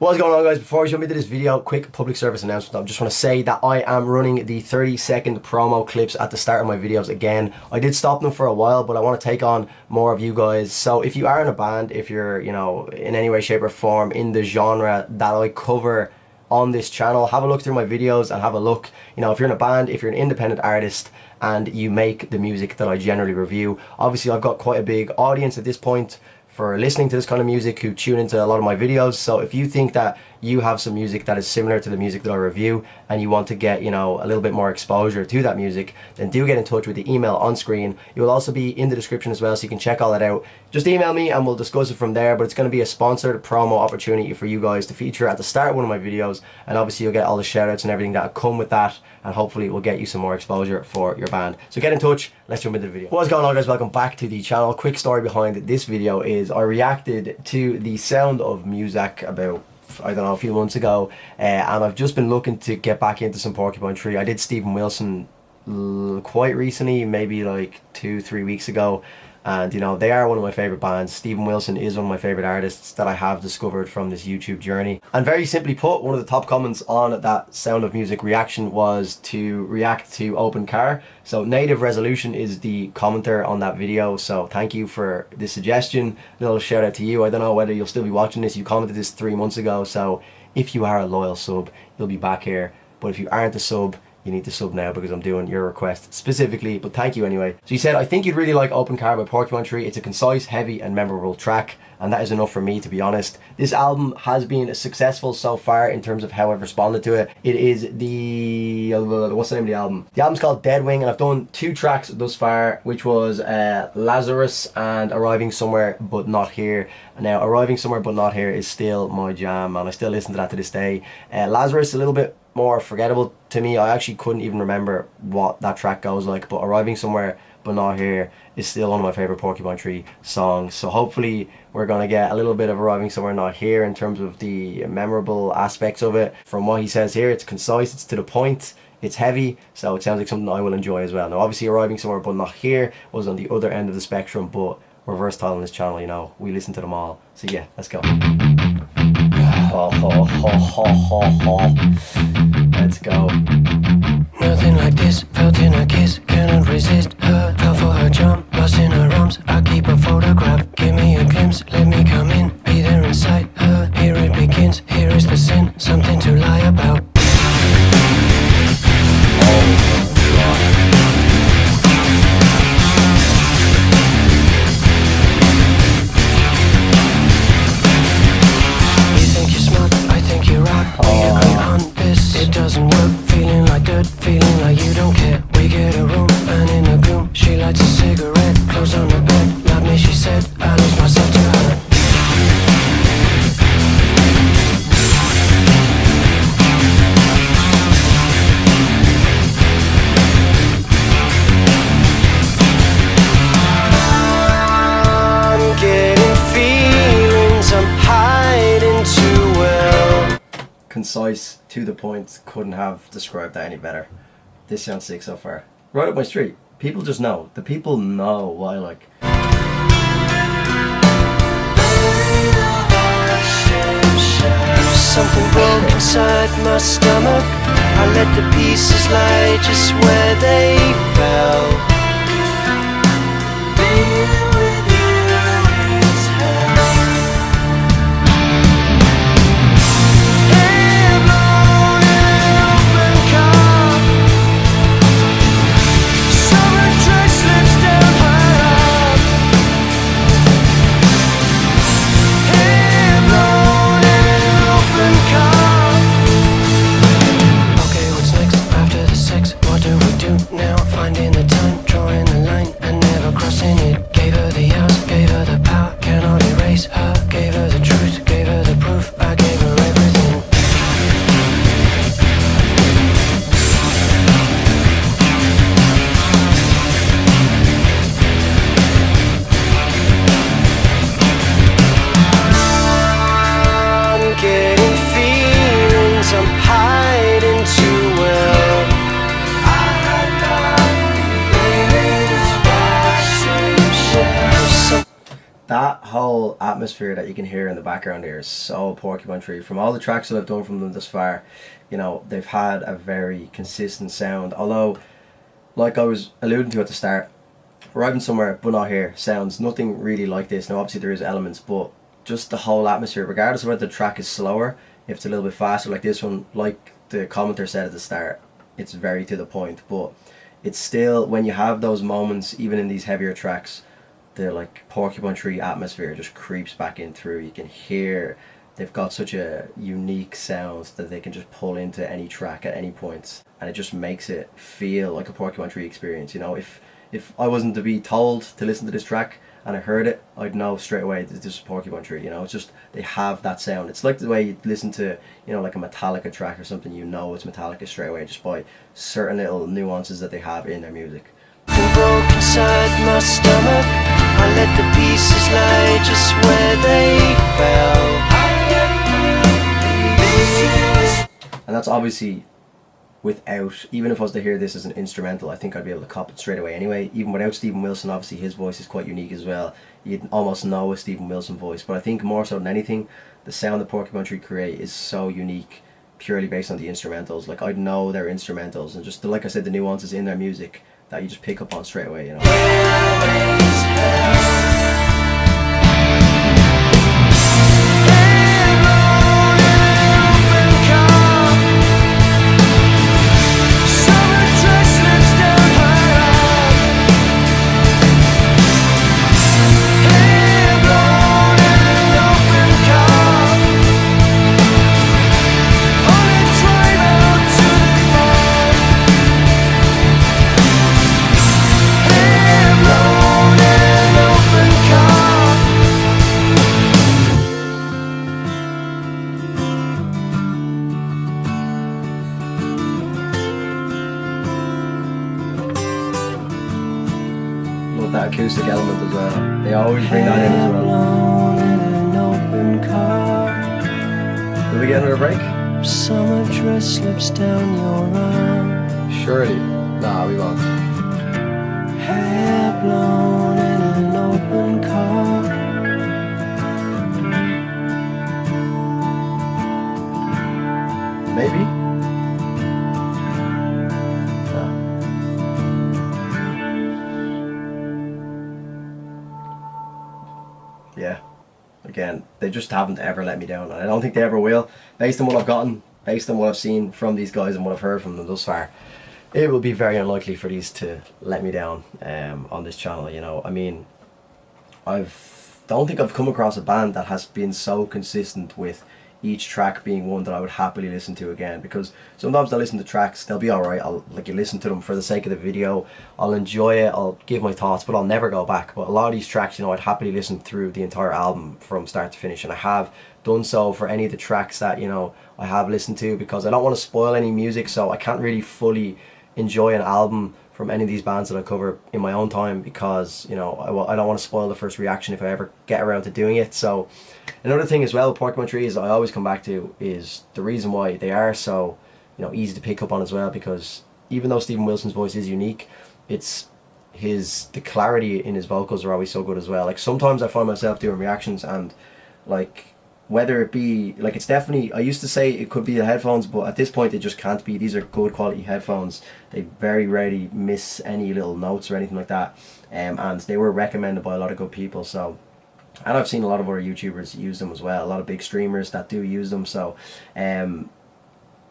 What's going on, guys? Before I jump into this video, quick public service announcement. I just want to say that I am running the 30-second promo clips at the start of my videos again. I did stop them for a while, but I want to take on more of you guys. So if you are in a band, if you're, in any way, shape or form in the genre that I cover on this channel, have a look through my videos and have a look, if you're in a band, if you're an independent artist and you make the music that I generally review. Obviously, I've got quite a big audience at this point for listening to this kind of music who tune into a lot of my videos. So if you think that you have some music that is similar to the music that I review and you want to get, a little bit more exposure to that music, then do get in touch with the email on screen. It will also be in the description as well, so you can check all that out. Just email me and we'll discuss it from there, but it's going to be a sponsored promo opportunity for you guys to feature at the start of one of my videos, and obviously you'll get all the shout outs and everything that come with that, and hopefully it will get you some more exposure for your band. So get in touch, let's jump into the video. What's going on, guys? Welcome back to the channel. Quick story behind this video is I reacted to the Sound of Music about, I don't know, a few months ago, and I've just been looking to get back into some Porcupine Tree. I did Steven Wilson quite recently, maybe like 2-3 weeks ago, and they are one of my favorite bands. Steven Wilson is one of my favorite artists that I have discovered from this YouTube journey. And very simply put, one of the top comments on that Sound of Music reaction was to react to Open Car. So Native Resolution is the commenter on that video, so thank you for the suggestion. Little shout out to you. I don't know whether you'll still be watching this. You commented this 3 months ago, so if you are a loyal sub, you'll be back here. But if you aren't a sub, you need to sub now because I'm doing your request specifically, but thank you anyway. So he said, I think you'd really like Open Car by Porcupine Tree. It's a concise, heavy and memorable track, and that is enough for me, to be honest. This album has been successful so far in terms of how I've responded to it. It is the, what's the name of the album? The album's called Dead Wing, and I've done 2 tracks thus far, which was Lazarus and Arriving Somewhere But Not Here. Now, Arriving Somewhere But Not Here is still my jam, and I still listen to that to this day. Lazarus, a little bit more forgettable to me. I actually couldn't even remember what that track goes like, but Arriving Somewhere But Not Here is still one of my favorite Porcupine Tree songs. So hopefully we're gonna get a little bit of Arriving Somewhere Not Here in terms of the memorable aspects of it. From what he says here, it's concise, it's to the point, it's heavy, so it sounds like something I will enjoy as well. Now obviously Arriving Somewhere But Not Here was on the other end of the spectrum, but we're versatile on this channel, we listen to them all. So yeah, let's go. Let's go. Nothing like this, felt in a kiss, cannot resist her, fell for her charm, lost in her arms, I keep a photograph, give me a glimpse, let me come in, be there inside her, here it begins, here is the sin, something to lie about. Feeling like you don't care. We get a room and in a gloom she lights a cigarette, clothes on the bed. Love me, she said, I lose myself to her. I'm getting feelings I'm hiding too well. Concise, to the point, couldn't have described that any better. This sounds sick so far. Right up my street. People just know. The people know what I like. Something broke inside my stomach. I let the pieces lie just where they fell. Now, finding the time. atmosphere that you can hear in the background here is so Porcupine Tree. From all the tracks that I've done from them thus far, you know, they've had a very consistent sound. Although, like I was alluding to at the start, Arriving Somewhere But Not Here sounds nothing really like this. Now obviously there is elements, but just the whole atmosphere, regardless of whether the track is slower, if it's a little bit faster like this one, like the commenter said at the start, it's very to the point. But it's still, when you have those moments, even in these heavier tracks, the like Porcupine Tree atmosphere just creeps back in through. You can hear they've got such a unique sound that they can just pull into any track at any point, and it just makes it feel like a Porcupine Tree experience. You know, if I wasn't to be told to listen to this track and I heard it, I'd know straight away that this is Porcupine Tree. You know, it's just, they have that sound. It's like the way you listen to, you know, like a Metallica track or something, you know it's Metallica straight away just by certain little nuances that they have in their music. Broke inside my stomach, I let the pieces lie just where they fell. And that's obviously without, even if I was to hear this as an instrumental, I think I'd be able to cop it straight away anyway. Even without Stephen Wilson, obviously his voice is quite unique as well. You'd almost know a Stephen Wilson voice, but I think more so than anything, the sound that Porcupine Tree create is so unique purely based on the instrumentals. Like, I'd know their instrumentals, and just like I said, the nuances in their music that you just pick up on straight away, you know. That acoustic element as well. They always bring that in as well. Will we get another break? Summer dress slips down your arm. Surely. Nah, we won't. Hair blown in an open car. Maybe. Yeah, again, they just haven't ever let me down, and I don't think they ever will. Based on what I've gotten, based on what I've seen from these guys and what I've heard from them thus far, it will be very unlikely for these to let me down on this channel. You know, I mean, don't think I've come across a band that has been so consistent with each track being one that I would happily listen to again, because sometimes I listen to tracks, they'll be alright, I'll like you listen to them for the sake of the video, I'll enjoy it, I'll give my thoughts, but I'll never go back. But a lot of these tracks, you know, I'd happily listen through the entire album from start to finish, and I have done so for any of the tracks that, you know, I have listened to, because I don't want to spoil any music, so I can't really fully enjoy an album from any of these bands that I cover in my own time, because, you know, I don't want to spoil the first reaction if I ever get around to doing it. So another thing as well, Porcupine Tree, is I always come back to is the reason why they are so, you know, easy to pick up on as well, because even though Stephen Wilson's voice is unique, it's the clarity in his vocals are always so good as well. Like, sometimes I find myself doing reactions and, like, whether it be, like, it's definitely, I used to say it could be the headphones, but at this point it just can't be. These are good quality headphones. They very rarely miss any little notes or anything like that, and they were recommended by a lot of good people. So, and I've seen a lot of other YouTubers use them as well, a lot of big streamers that do use them. So the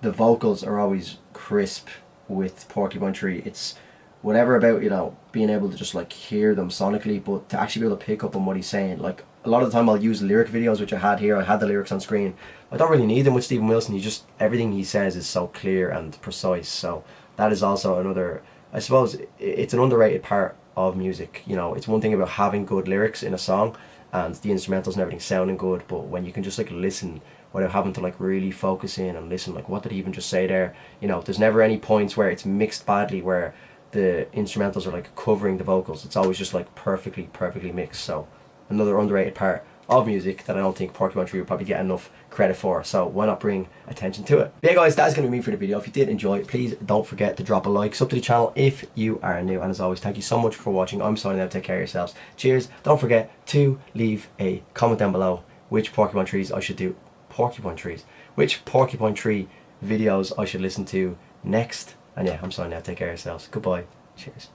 vocals are always crisp with Porcupine Tree. It's whatever about, you know, being able to just like hear them sonically, but to actually be able to pick up on what he's saying. Like, a lot of the time I'll use lyric videos, which I had here, I had the lyrics on screen. I don't really need them with Stephen Wilson. He just, everything he says is so clear and precise. So that is also another, I suppose it's an underrated part of music. You know, it's one thing about having good lyrics in a song and the instrumentals and everything sounding good, but when you can just like listen without having to like really focus in and listen, like, what did he even just say there? You know, there's never any points where it's mixed badly, where the instrumentals are like covering the vocals. It's always just like perfectly mixed. So another underrated part of music that I don't think Porcupine Tree would probably get enough credit for, so why not bring attention to it? But yeah guys, that's going to be me for the video. If you did enjoy, please don't forget to drop a like, sub to the channel if you are new, and as always, thank you so much for watching. I'm signing out, take care of yourselves, cheers. Don't forget to leave a comment down below which porcupine trees I should do, which porcupine tree videos I should listen to next. And yeah, I'm signing out, take care of yourselves, goodbye, cheers.